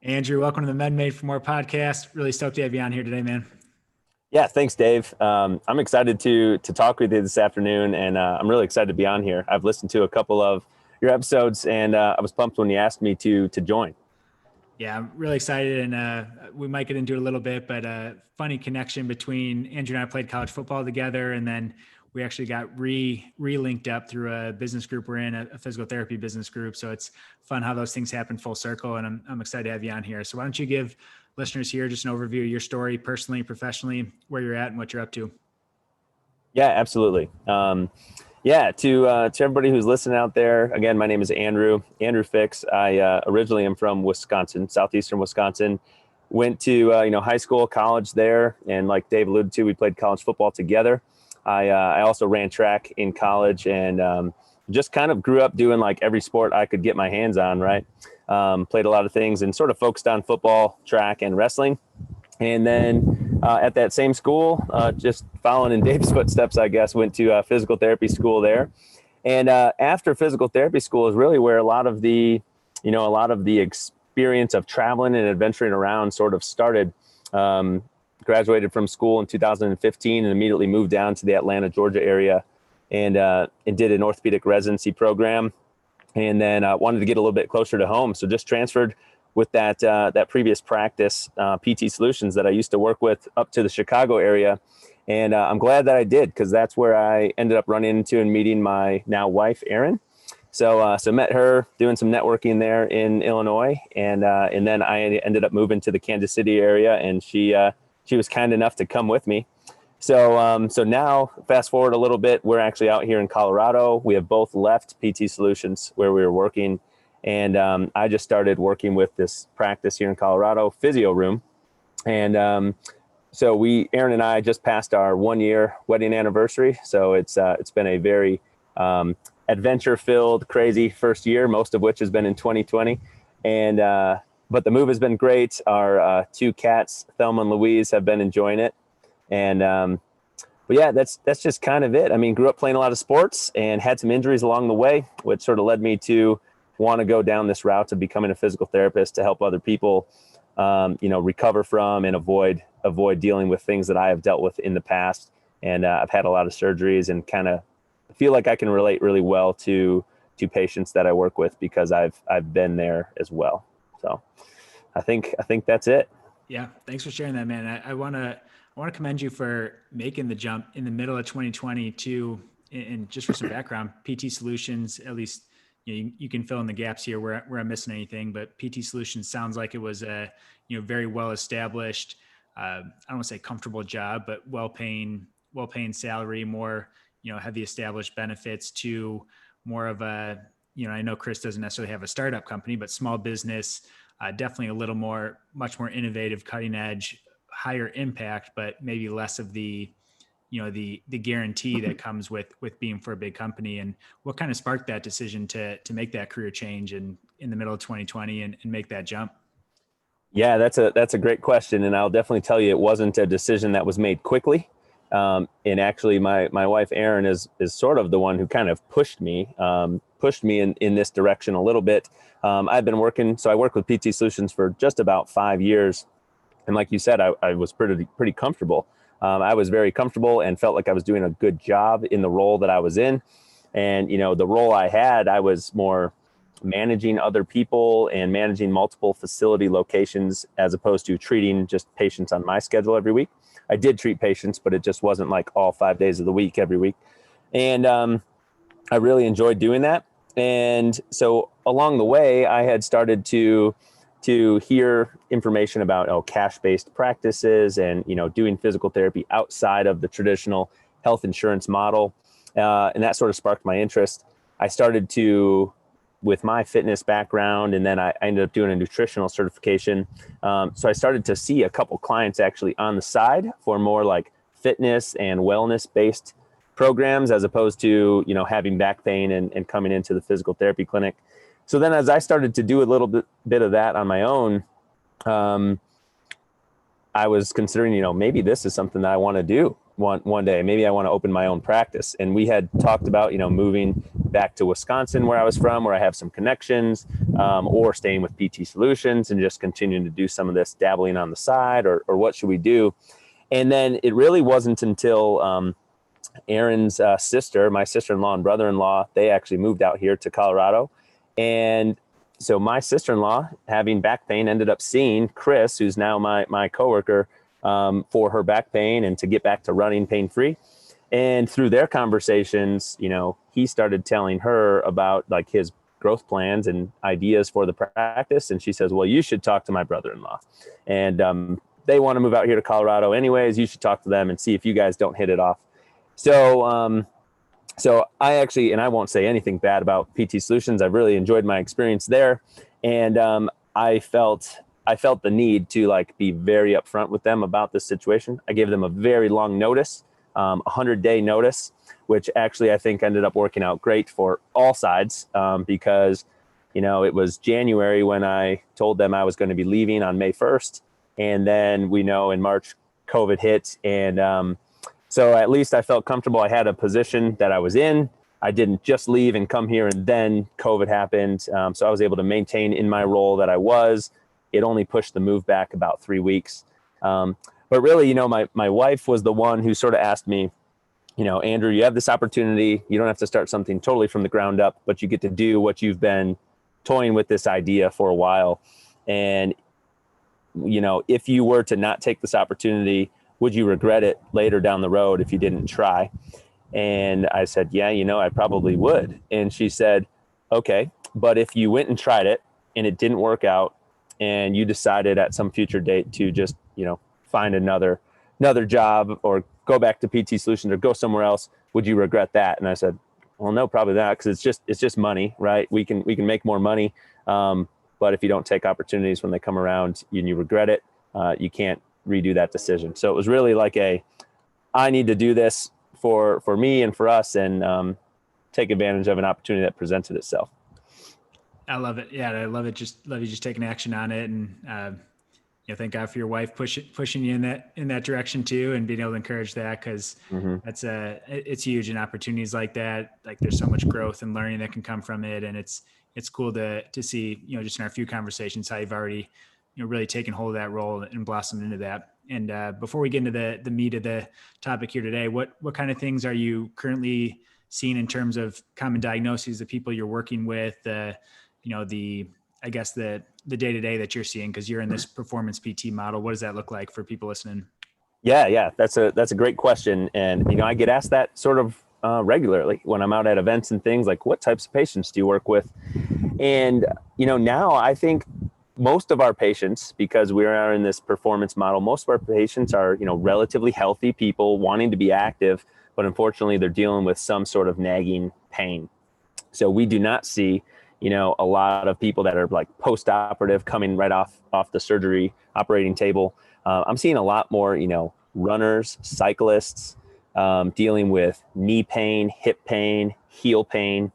Andrew, welcome to the Men Made for More podcast. Really stoked to have you on here today, man. Yeah, thanks, Dave. I'm excited to talk with you this afternoon, and I'm really excited to be on here. I've listened to a couple of your episodes, and I was pumped when you asked me to join. Yeah, I'm really excited, and we might get into it a little bit, but funny connection between Andrew and I played college football together, and then we actually got re-linked up through a business group we're in, a physical therapy business group. So it's fun how those things happen full circle, and I'm excited to have you on here. So why don't you give listeners here just an overview of your story, personally, professionally, where you're at, and what you're up to? Yeah, absolutely. To everybody who's listening out there, again, my name is Andrew Fix. I originally am from Wisconsin, southeastern Wisconsin. Went to high school, college there, and like Dave alluded to, we played college football together. I also ran track in college, and just kind of grew up doing like every sport I could get my hands on. Right, played a lot of things and sort of focused on football, track, and wrestling. And then at that same school, just following in Dave's footsteps, I guess, went to physical therapy school there. And after physical therapy school is really where a lot of the experience of traveling and adventuring around sort of started. Graduated from school in 2015 and immediately moved down to the Atlanta, Georgia area, and did an orthopedic residency program. And then wanted to get a little bit closer to home, so just transferred with that previous practice, PT Solutions, that I used to work with up to the Chicago area. And I'm glad that I did, because that's where I ended up running into and meeting my now wife, Erin. So met her doing some networking there in Illinois, and then I ended up moving to the Kansas City area, and she was kind enough to come with me. So now, fast forward a little bit, we're actually out here in Colorado. We have both left PT Solutions where we were working, and I just started working with this practice here in Colorado, Physio Room. And so Erin and I just passed our 1-year wedding anniversary. So it's been a very adventure-filled, crazy first year, most of which has been in 2020. And but the move has been great. Our 2 cats, Thelma and Louise, have been enjoying it. And but yeah, that's just kind of it. I mean, grew up playing a lot of sports and had some injuries along the way, which sort of led me to want to go down this route of becoming a physical therapist to help other people, recover from and avoid dealing with things that I have dealt with in the past. And I've had a lot of surgeries, and kind of feel like I can relate really well to patients that I work with, because I've been there as well. So I think that's it. Yeah, thanks for sharing that, man. I want to commend you for making the jump in the middle of 2020 to, and just for some background, PT Solutions, at least you can fill in the gaps here where I'm missing anything, but PT Solutions sounds like it was a very well established, I don't want to say comfortable job, but well paying salary, more heavy established benefits, to more of a I know Chris doesn't necessarily have a startup company, but small business, definitely a little more, much more innovative, cutting edge, higher impact, but maybe less of the the guarantee that comes with being for a big company. And what kind of sparked that decision to make that career change in the middle of 2020 and make that jump? Yeah, that's a great question, and I'll definitely tell you it wasn't a decision that was made quickly. And actually, my wife Erin is sort of the one who kind of pushed me in this direction a little bit. I've been working, so I worked with PT Solutions for just about 5 years, and like you said, I was pretty comfortable. I was very comfortable and felt like I was doing a good job in the role that I was in. And, the role I had, I was more managing other people and managing multiple facility locations, as opposed to treating just patients on my schedule every week. I did treat patients, but it just wasn't like all 5 days of the week every week. And I really enjoyed doing that. And so along the way, I had started to hear information about cash-based practices and doing physical therapy outside of the traditional health insurance model, and that sort of sparked my interest. I started with my fitness background, and then I ended up doing a nutritional certification. So I started to see a couple clients actually on the side for more like fitness and wellness based programs, as opposed to having back pain and coming into the physical therapy clinic. So then as I started to do a little bit of that on my own, I was considering, maybe this is something that I want to do. one day. Maybe I want to open my own practice. And we had talked about, moving back to Wisconsin, where I was from, where I have some connections, or staying with PT Solutions and just continuing to do some of this dabbling on the side, or what should we do? And then it really wasn't until Aaron's sister, my sister-in-law and brother-in-law, they actually moved out here to Colorado. And so my sister-in-law, having back pain, ended up seeing Chris, who's now my coworker, for her back pain and to get back to running pain-free. And through their conversations, he started telling her about like his growth plans and ideas for the practice. And she says, well, you should talk to my brother-in-law. And they want to move out here to Colorado anyways. You should talk to them and see if you guys don't hit it off. So I actually, and I won't say anything bad about PT Solutions. I've really enjoyed my experience there. And I felt the need to like be very upfront with them about this situation. I gave them a very long notice, 100-day notice, which actually I think ended up working out great for all sides, because, it was January when I told them I was going to be leaving on May 1st. And then we know in March, COVID hit. And so at least I felt comfortable. I had a position that I was in. I didn't just leave and come here and then COVID happened. So I was able to maintain in my role that I was. It only pushed the move back about 3 weeks. But really, my wife was the one who sort of asked me, Andrew, you have this opportunity. You don't have to start something totally from the ground up, but you get to do what you've been toying with this idea for a while. And, if you were to not take this opportunity, would you regret it later down the road if you didn't try? And I said, yeah, I probably would. And she said, okay, but if you went and tried it and it didn't work out and you decided at some future date to just, find another job or go back to PT Solutions or go somewhere else, would you regret that? And I said, well, no, probably not. Cause it's just money, right? We can make more money. But if you don't take opportunities when they come around and you regret it, you can't redo that decision. So it was really like I need to do this for me and for us, and take advantage of an opportunity that presented itself. I love it. Yeah, I love it. Love you just taking action on it, and thank God for your wife pushing you in that direction too, and being able to encourage that, because it's huge. And opportunities like that, like there's so much growth and learning that can come from it, and it's cool to see just in our few conversations how you've already really taken hold of that role and blossomed into that. And before we get into the meat of the topic here today, what kind of things are you currently seeing in terms of common diagnoses, the people you're working with, I guess the day-to-day that you're seeing, because you're in this performance PT model? What does that look like for people listening? Yeah. That's a great question. And, I get asked that sort of regularly when I'm out at events and things, like what types of patients do you work with? And, now I think most of our patients, because we are in this performance model, most of our patients are, relatively healthy people wanting to be active, but unfortunately they're dealing with some sort of nagging pain. So we do not see, a lot of people that are like post-operative coming right off the surgery operating table. I'm seeing a lot more, runners, cyclists, dealing with knee pain, hip pain, heel pain.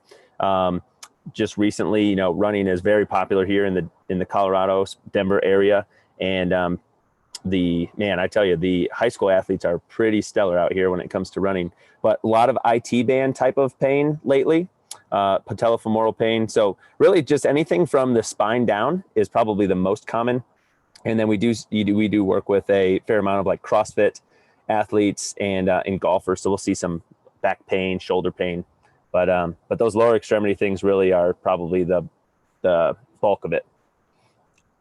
Just recently, running is very popular here in the Colorado, Denver area. And I tell you, the high school athletes are pretty stellar out here when it comes to running. But a lot of IT band type of pain lately, patellofemoral pain. So really just anything from the spine down is probably the most common. And then we do work with a fair amount of like CrossFit athletes and golfers. So we'll see some back pain, shoulder pain. But those lower extremity things really are probably the bulk of it.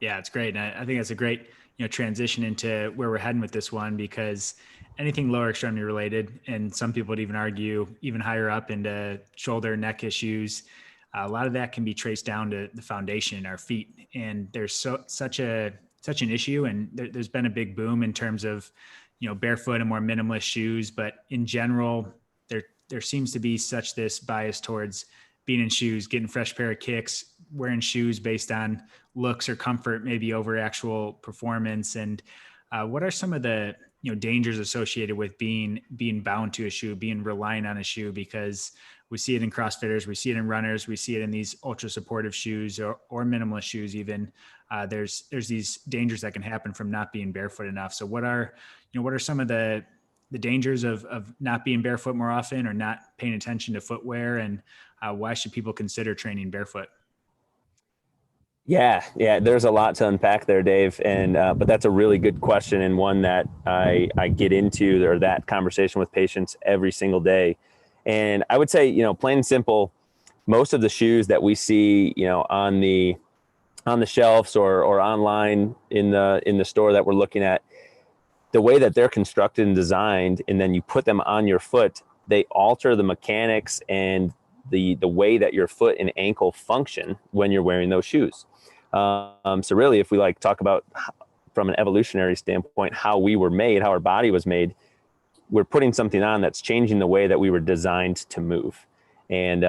Yeah, it's great. And I think that's a great, transition into where we're heading with this one, because anything lower extremity related, and some people would even argue even higher up into shoulder, neck issues, a lot of that can be traced down to the foundation in our feet. And there's such an issue. And there's been a big boom in terms of, barefoot and more minimalist shoes. But in general, there seems to be such this bias towards being in shoes, getting a fresh pair of kicks, wearing shoes based on looks or comfort, maybe over actual performance. And what are some of the dangers associated with being bound to a shoe, being reliant on a shoe? Because we see it in CrossFitters, we see it in runners, we see it in these ultra supportive shoes or minimalist shoes. Even there's these dangers that can happen from not being barefoot enough. So what are some of the the dangers of not being barefoot more often or not paying attention to footwear, and why should people consider training barefoot? Yeah, there's a lot to unpack there, Dave, and but that's a really good question, and one that I get into, or that conversation with patients every single day. And I would say, plain and simple, most of the shoes that we see, on the shelves or online in the store that we're looking at, the way that they're constructed and designed, and then you put them on your foot, they alter the mechanics and the way that your foot and ankle function when you're wearing those shoes. So really, if we talk about from an evolutionary standpoint, how we were made, how our body was made, we're putting something on that's changing the way that we were designed to move. And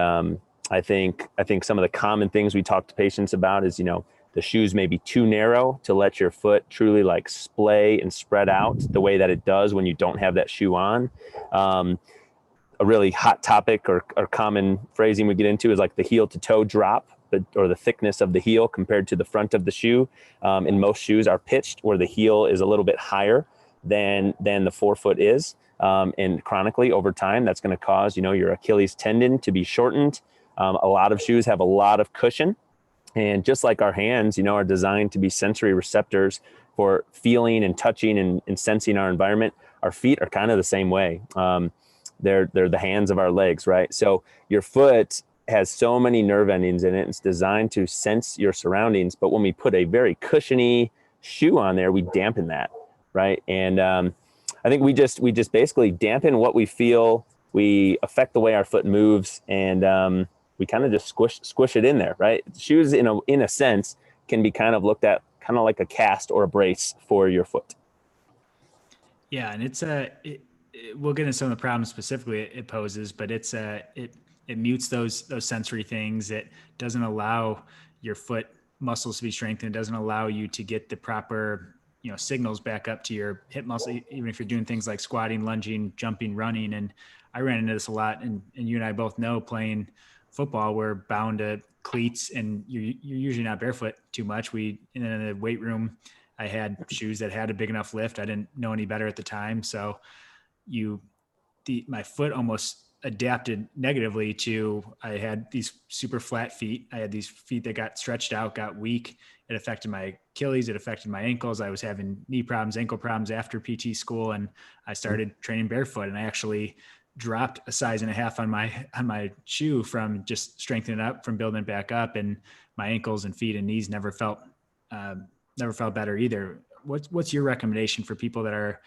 I think some of the common things we talk to patients about is, the shoes may be too narrow to let your foot truly splay and spread out the way that it does when you don't have that shoe on. A really hot topic or common phrasing we get into is the heel to toe drop, or the thickness of the heel compared to the front of the shoe. And most shoes are pitched where the heel is a little bit higher than the forefoot is. And chronically over time, that's going to cause, your Achilles tendon to be shortened. A lot of shoes have a lot of cushion. And just like our hands, are designed to be sensory receptors for feeling and touching and sensing our environment, our feet are kind of the same way. They're the hands of our legs, right? So your foot has so many nerve endings in it. It's designed to sense your surroundings. But when we put a very cushiony shoe on there, we dampen that, right? And I think we just basically dampen what we feel. We affect the way our foot moves, and we kind of just squish it in there, right? Shoes, in a sense, can be kind of looked at kind of like a cast or a brace for your foot. Yeah, and we'll get into some of the problems specifically it poses, but it mutes those sensory things. It doesn't allow your foot muscles to be strengthened. It doesn't allow you to get the proper signals back up to your hip muscle, even if you're doing things like squatting, lunging, jumping, running. And I ran into this a lot, and you and I both know, playing football, we're bound to cleats, and you're usually not barefoot too much. In the weight room, I had shoes that had a big enough lift. I didn't know any better at the time. So my foot almost adapted negatively to, I had these super flat feet. I had these feet that got stretched out, got weak. It affected my Achilles. It affected my ankles. I was having knee problems, ankle problems after PT school. And I started training barefoot, and I actually dropped a size and a half on my shoe from just strengthening up, from building it back up. And my ankles and feet and knees never felt better either. What's your recommendation for people that are,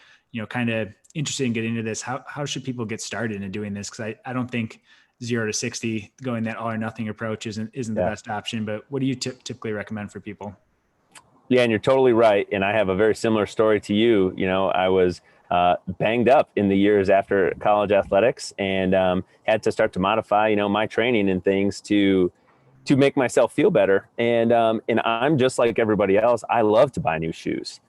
kind of interested in getting into this? How should people get started in doing this? Cause I don't think 0 to 60 going that all or nothing approach isn't the best option, but what do you typically recommend for people? Yeah, and you're totally right. And I have a very similar story to you. I was banged up in the years after college athletics, and had to start to modify, my training and things to make myself feel better. And I'm just like everybody else. I love to buy new shoes.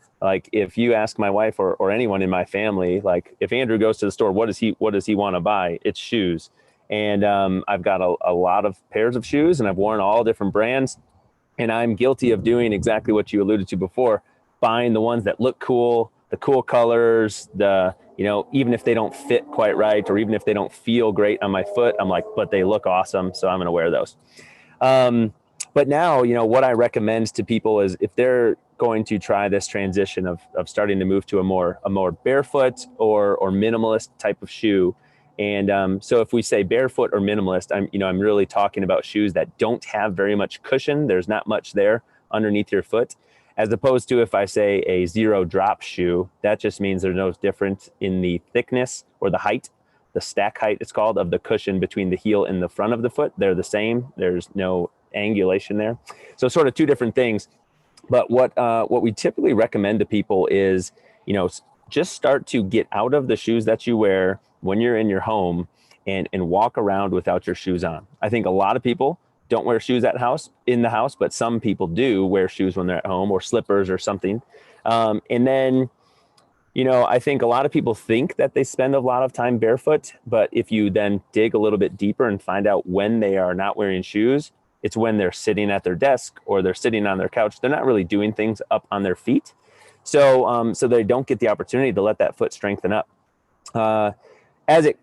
If you ask my wife or anyone in my family, if Andrew goes to the store, what does he want to buy? It's shoes. And I've got a lot of pairs of shoes, and I've worn all different brands. And I'm guilty of doing exactly what you alluded to before, buying the ones that look cool, the cool colors, even if they don't fit quite right, or even if they don't feel great on my foot, I'm like, but they look awesome, so I'm going to wear those. But now, what I recommend to people is, if they're going to try this transition of starting to move to a more barefoot or minimalist type of shoe. And so if we say barefoot or minimalist, I'm really talking about shoes that don't have very much cushion. There's not much there underneath your foot, as opposed to, if I say a 0 drop shoe, that just means there's no difference in the thickness or the height, the stack height it's called, of the cushion between the heel and the front of the foot. They're the same. There's no angulation there. So sort of two different things. But what we typically recommend to people is, just start to get out of the shoes that you wear when you're in your home and walk around without your shoes on. I think a lot of people don't wear shoes in the house, but some people do wear shoes when they're at home, or slippers or something. And then, I think a lot of people think that they spend a lot of time barefoot, but if you then dig a little bit deeper and find out when they are not wearing shoes, it's when they're sitting at their desk or they're sitting on their couch. They're not really doing things up on their feet. So they don't get the opportunity to let that foot strengthen up. As it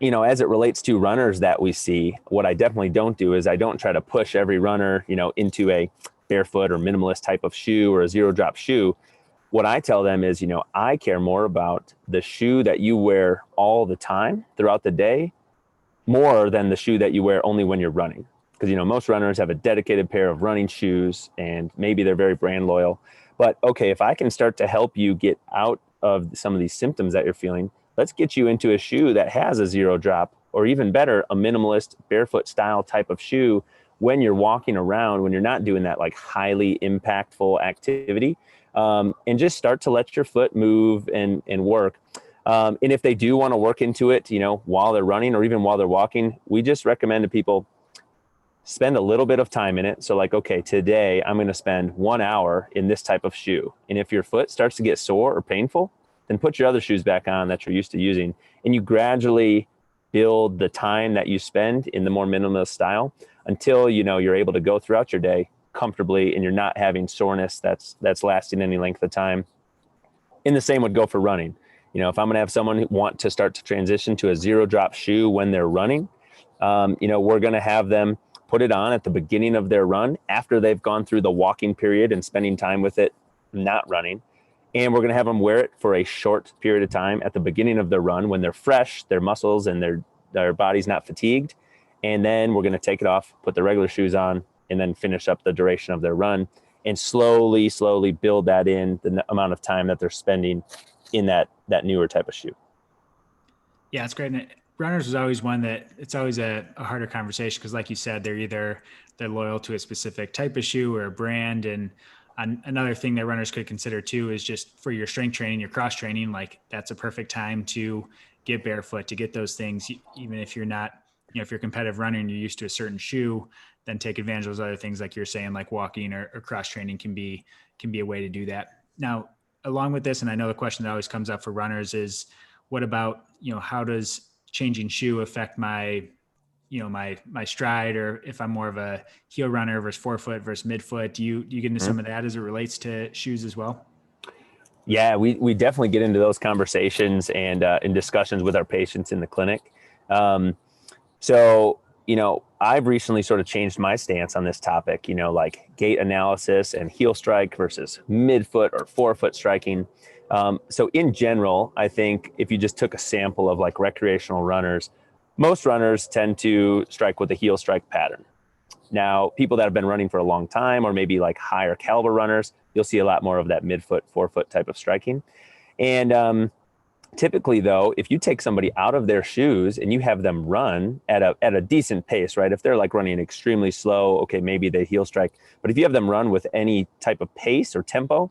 relates to runners that we see, what I definitely don't do is I don't try to push every runner, into a barefoot or minimalist type of shoe or a zero drop shoe. What I tell them is, I care more about the shoe that you wear all the time throughout the day, more than the shoe that you wear only when you're running. Because, most runners have a dedicated pair of running shoes and maybe they're very brand loyal. But okay, if I can start to help you get out of some of these symptoms that you're feeling, let's get you into a shoe that has a zero drop, or even better, a minimalist barefoot style type of shoe when you're walking around, when you're not doing that like highly impactful activity, and just start to let your foot move and work. And if they do want to work into it, while they're running or even while they're walking, we just recommend to people spend a little bit of time in it. So like, okay, today I'm going to spend 1 hour in this type of shoe. And if your foot starts to get sore or painful, then put your other shoes back on that you're used to using. And you gradually build the time that you spend in the more minimalist style until, you're able to go throughout your day comfortably and you're not having soreness that's lasting any length of time. And the same would go for running. If I'm going to have someone who want to start to transition to a zero drop shoe when they're running, we're going to have them put it on at the beginning of their run after they've gone through the walking period and spending time with it, not running. And we're going to have them wear it for a short period of time at the beginning of their run when they're fresh, their muscles and their body's not fatigued. And then we're going to take it off, put the regular shoes on, and then finish up the duration of their run and slowly build that in the amount of time that they're spending in that newer type of shoe. Yeah, it's great. And runners is always one that it's always a harder conversation because, like you said, they're loyal to a specific type of shoe or a brand. And another thing that runners could consider too is just for your strength training, your cross training, like that's a perfect time to get barefoot, to get those things. Even if you're not, if you're a competitive runner and you're used to a certain shoe, then take advantage of those other things like you're saying, like walking or cross training can be a way to do that. Now, along with this, and I know the question that always comes up for runners is, what about, how does changing shoe affect my stride, or if I'm more of a heel runner versus forefoot versus midfoot? Do you get into some of that as it relates to shoes as well? Yeah, we definitely get into those conversations and in discussions with our patients in the clinic. So, I've recently sort of changed my stance on this topic, like gait analysis and heel strike versus midfoot or forefoot striking. So in general, I think if you just took a sample of like recreational runners, most runners tend to strike with a heel strike pattern. Now, people that have been running for a long time, or maybe like higher caliber runners, you'll see a lot more of that midfoot, forefoot type of striking. And typically, though, if you take somebody out of their shoes and you have them run at a decent pace, right? If they're like running extremely slow, okay, maybe they heel strike. But if you have them run with any type of pace or tempo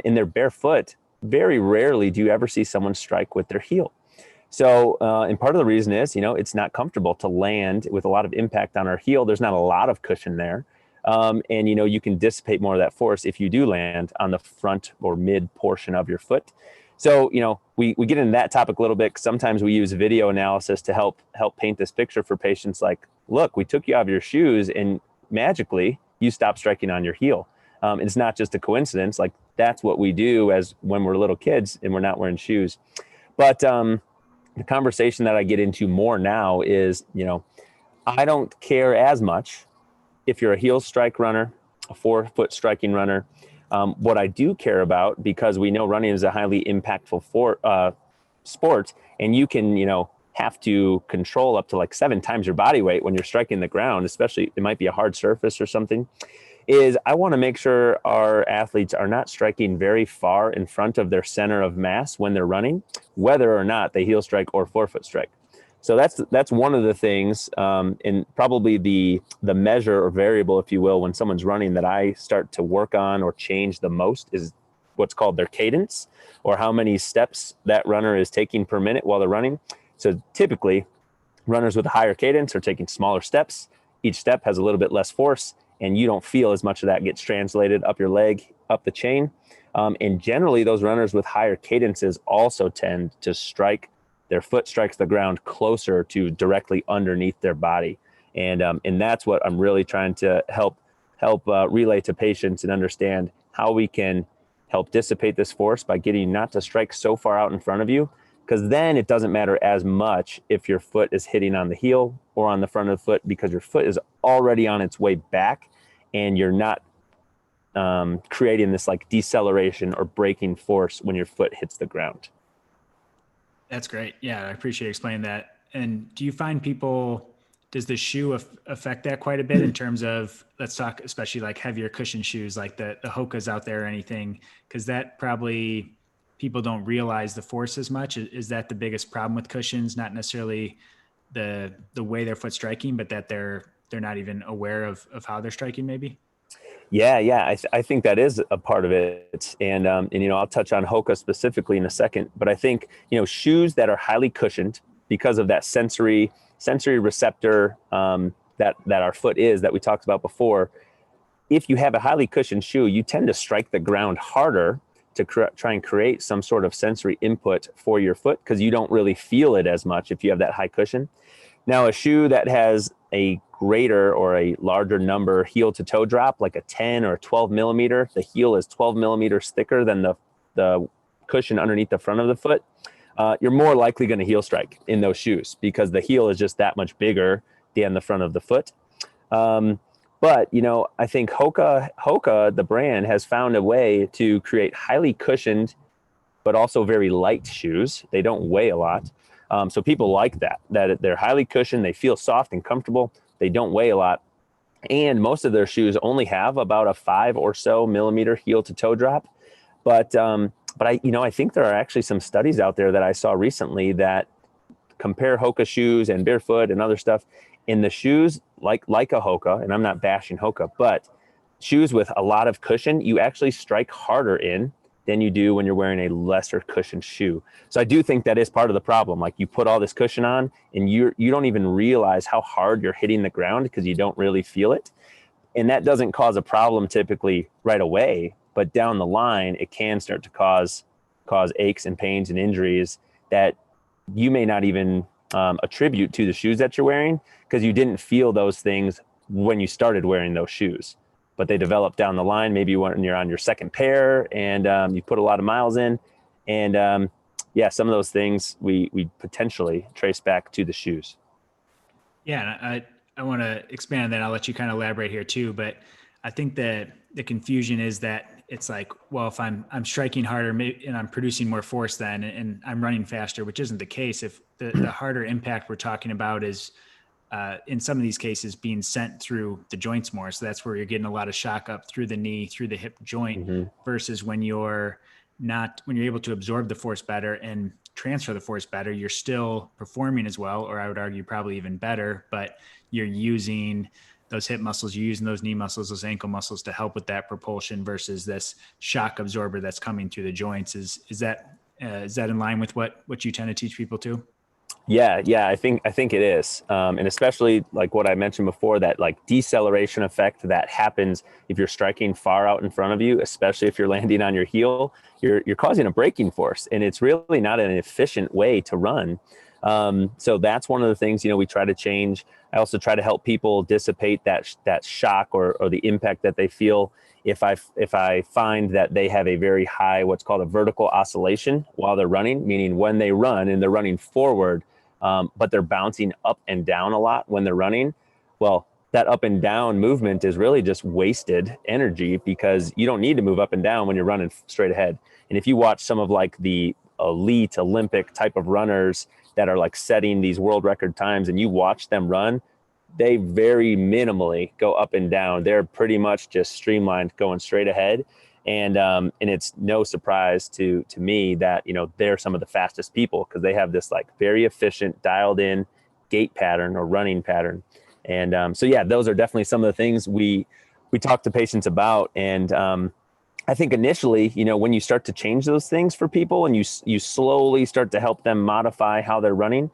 in their barefoot, very rarely do you ever see someone strike with their heel. So, and part of the reason is, it's not comfortable to land with a lot of impact on our heel. There's not a lot of cushion there. And, you can dissipate more of that force if you do land on the front or mid portion of your foot. So, we get into that topic a little bit. Sometimes we use video analysis to help paint this picture for patients. Like, look, we took you out of your shoes and magically you stopped striking on your heel. It's not just a coincidence. Like, that's what we do as when we're little kids and we're not wearing shoes. But the conversation that I get into more now is, I don't care as much if you're a heel strike runner, a forefoot striking runner. What I do care about, because we know running is a highly impactful sport, and you can, have to control up to like 7 times your body weight when you're striking the ground, especially it might be a hard surface or something, is I want to make sure our athletes are not striking very far in front of their center of mass when they're running, whether or not they heel strike or forefoot strike. So that's one of the things, and probably the measure or variable, if you will, when someone's running that I start to work on or change the most is what's called their cadence, or how many steps that runner is taking per minute while they're running. So typically, runners with a higher cadence are taking smaller steps. Each step has a little bit less force, and you don't feel as much of that gets translated up your leg, up the chain. And generally, those runners with higher cadences also tend to strike. Their foot strikes the ground closer to directly underneath their body. And that's what I'm really trying to help relay to patients and understand how we can help dissipate this force by getting you not to strike so far out in front of you, because then it doesn't matter as much if your foot is hitting on the heel or on the front of the foot, because your foot is already on its way back and you're not creating this like deceleration or braking force when your foot hits the ground. That's great. Yeah, I appreciate you explaining that. And do you find people, does the shoe affect that quite a bit in terms of, let's talk especially like heavier cushion shoes, like the Hoka's out there or anything? Because that probably people don't realize the force as much. Is that the biggest problem with cushions? Not necessarily the way their foot's striking, but that they're not even aware of how they're striking maybe? Yeah. I think that is a part of it. And I'll touch on Hoka specifically in a second, but I think, shoes that are highly cushioned because of that sensory receptor that our foot is, that we talked about before. If you have a highly cushioned shoe, you tend to strike the ground harder to try and create some sort of sensory input for your foot, because you don't really feel it as much if you have that high cushion. Now, a shoe that has a greater or a larger number heel to toe drop, like a 10 or 12 millimeter, the heel is 12 millimeters thicker than the cushion underneath the front of the foot, you're more likely going to heel strike in those shoes because the heel is just that much bigger than the front of the foot. But, I think Hoka, the brand, has found a way to create highly cushioned, but also very light shoes. They don't weigh a lot. So people like that they're highly cushioned. They feel soft and comfortable. They don't weigh a lot. And most of their shoes only have about a 5 or so millimeter heel to toe drop. But I think there are actually some studies out there that I saw recently that compare Hoka shoes and Barefoot and other stuff. In the shoes like a Hoka, and I'm not bashing Hoka, but shoes with a lot of cushion, you actually strike harder in than you do when you're wearing a lesser cushioned shoe. So I do think that is part of the problem. Like, you put all this cushion on and you don't even realize how hard you're hitting the ground because you don't really feel it. And that doesn't cause a problem typically right away, but down the line, it can start to cause aches and pains and injuries that you may not even attribute to the shoes that you're wearing, because you didn't feel those things when you started wearing those shoes, but they develop down the line, maybe when you're on your second pair and you put a lot of miles in. And some of those things we potentially trace back to the shoes. Yeah, and I want to expand on that. I'll let you kind of elaborate here too, but I think that the confusion is that it's like, well, if I'm striking harder and I'm producing more force then, and I'm running faster, which isn't the case. If the harder impact we're talking about is in some of these cases being sent through the joints more. So that's where you're getting a lot of shock up through the knee, through the hip joint, versus when you're able to absorb the force better and transfer the force better, you're still performing as well, or I would argue probably even better, but you're using those hip muscles, you're using those knee muscles, those ankle muscles to help with that propulsion versus this shock absorber that's coming through the joints. Is that in line with what you tend to teach people too? Yeah, I think it is. And especially like what I mentioned before, that like deceleration effect that happens if you're striking far out in front of you, especially if you're landing on your heel, you're causing a braking force, and it's really not an efficient way to run. So that's one of the things, we try to change. I also try to help people dissipate that shock or the impact that they feel if I find that they have a very high, what's called a vertical oscillation while they're running, meaning when they run and they're running forward, but they're bouncing up and down a lot when they're running. Well, that up and down movement is really just wasted energy, because you don't need to move up and down when you're running straight ahead. And if you watch some of like the elite Olympic type of runners that are like setting these world record times, and you watch them run, they very minimally go up and down. They're pretty much just streamlined going straight ahead. And it's no surprise to me that, they're some of the fastest people, because they have this like very efficient dialed in gait pattern or running pattern. And those are definitely some of the things we talk to patients about. And I think initially, when you start to change those things for people and you slowly start to help them modify how they're running,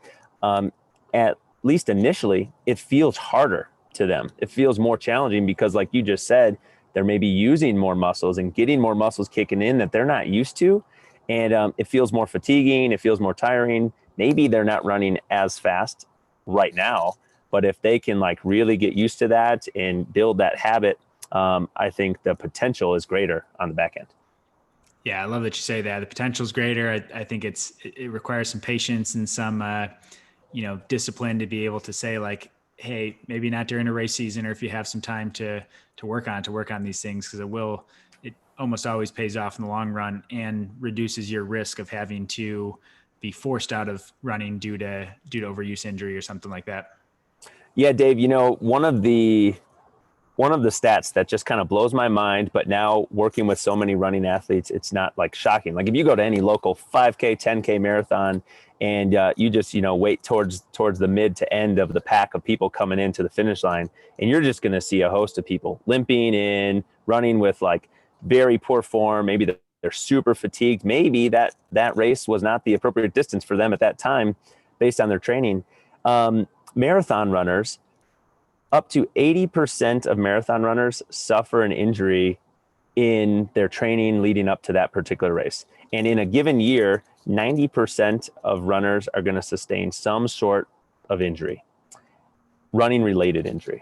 at least initially, it feels harder to them. It feels more challenging because, like you just said, they're maybe using more muscles and getting more muscles kicking in that they're not used to. And it feels more fatiguing. It feels more tiring. Maybe they're not running as fast right now, but if they can like really get used to that and build that habit, I think the potential is greater on the back end. Yeah, I love that you say that. The potential is greater. I think it requires some patience and some discipline to be able to say like, hey, maybe not during a race season, or if you have some time to work on these things, because it almost always pays off in the long run and reduces your risk of having to be forced out of running due to overuse injury or something like that. Yeah, Dave, one of the stats that just kind of blows my mind, but now working with so many running athletes, it's not like shocking. Like if you go to any local 5K, 10K marathon and you just, wait towards the mid to end of the pack of people coming into the finish line, and you're just going to see a host of people limping in, running with like very poor form. Maybe they're super fatigued. Maybe that race was not the appropriate distance for them at that time based on their training. Marathon runners, up to 80% of marathon runners suffer an injury in their training leading up to that particular race. And in a given year, 90% of runners are going to sustain some sort of injury, running related injury.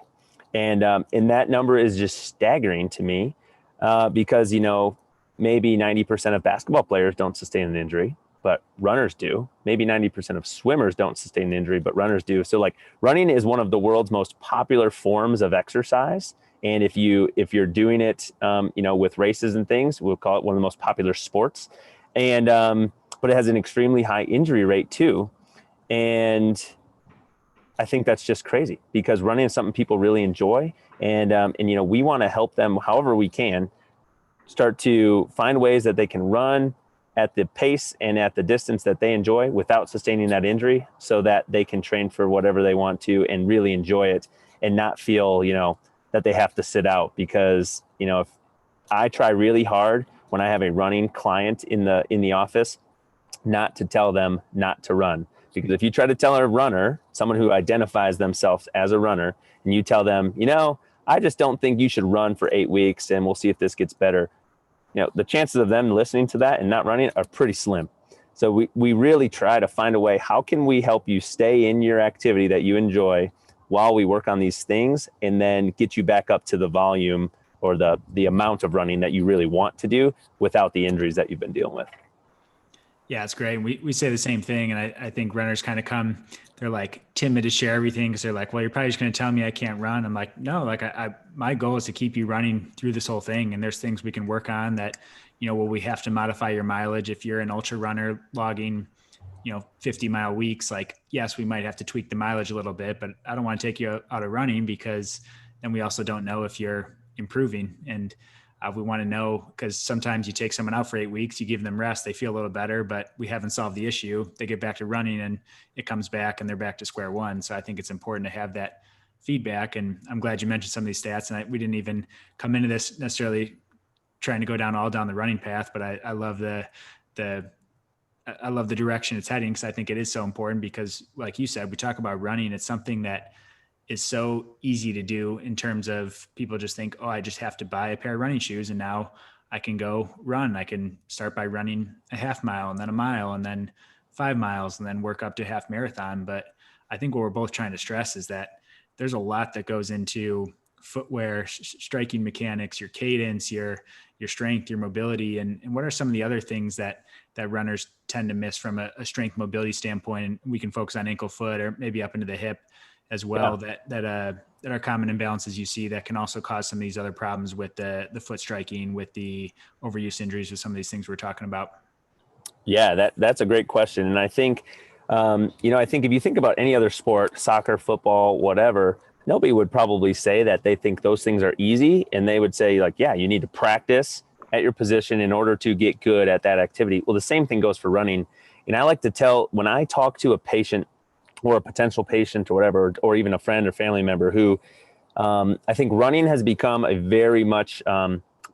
And that number is just staggering to me because, maybe 90% of basketball players don't sustain an injury, but runners do. Maybe 90% of swimmers don't sustain an injury, but runners do. So like running is one of the world's most popular forms of exercise. And if you're doing it, with races and things, we'll call it one of the most popular sports. And, but it has an extremely high injury rate too. And I think that's just crazy because running is something people really enjoy. And we want to help them however we can start to find ways that they can run at the pace and at the distance that they enjoy without sustaining that injury so that they can train for whatever they want to and really enjoy it and not feel, that they have to sit out. Because, if I try really hard when I have a running client in the office, not to tell them not to run. Because if you try to tell a runner, someone who identifies themselves as a runner, and you tell them, I just don't think you should run for 8 weeks and we'll see if this gets better. The chances of them listening to that and not running are pretty slim. So we really try to find a way, how can we help you stay in your activity that you enjoy while we work on these things and then get you back up to the volume or the amount of running that you really want to do without the injuries that you've been dealing with. Yeah, it's great. We say the same thing. And I think runners kind of they're like timid to share everything because they're like, well, you're probably just going to tell me I can't run. I'm like, no, like my goal is to keep you running through this whole thing. And there's things we can work on that, will we have to modify your mileage if you're an ultra runner logging, 50-mile weeks? Like, yes, we might have to tweak the mileage a little bit, but I don't want to take you out of running because then we also don't know if you're improving. And we want to know, because sometimes you take someone out for 8 weeks, you give them rest, they feel a little better, but we haven't solved the issue. They get back to running and it comes back and they're back to square one. So I think it's important to have that feedback. And I'm glad you mentioned some of these stats. And we didn't even come into this necessarily trying to go down the running path, but I love I love the direction it's heading, because I think it is so important. Because like you said, we talk about running, it's something that is so easy to do in terms of people just think, oh, I just have to buy a pair of running shoes and now I can go run. I can start by running a half mile and then a mile and then 5 miles and then work up to half marathon. But I think what we're both trying to stress is that there's a lot that goes into footwear, striking mechanics, your cadence, your strength, your mobility. And what are some of the other things that runners tend to miss from a strength mobility standpoint? And we can focus on ankle, foot, or maybe up into the hip as well, that are common imbalances you see that can also cause some of these other problems with the foot striking, with the overuse injuries, with some of these things we're talking about. Yeah, that's a great question. And I think, I think if you think about any other sport, soccer, football, whatever, nobody would probably say that they think those things are easy. And they would say like, yeah, you need to practice at your position in order to get good at that activity. Well, the same thing goes for running. And I like to tell, when I talk to a patient or a potential patient or whatever, or even a friend or family member who, I think running has become a very much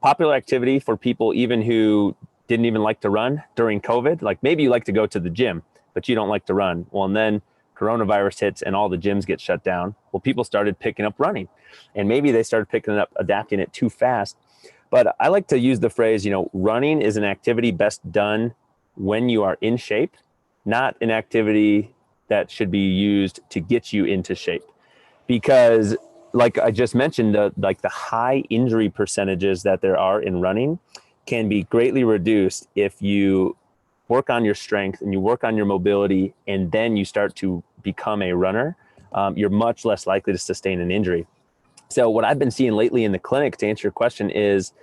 popular activity for people even who didn't even like to run during COVID. Like maybe you like to go to the gym, but you don't like to run. Well, and then coronavirus hits and all the gyms get shut down. Well, people started picking up running, and maybe they started picking it up, adapting it too fast. But I like to use the phrase, running is an activity best done when you are in shape, not an activity that should be used to get you into shape. Because like I just mentioned, the high injury percentages that there are in running can be greatly reduced if you work on your strength and you work on your mobility, and then you start to become a runner. You're much less likely to sustain an injury. So what I've been seeing lately in the clinic, to answer your question, is,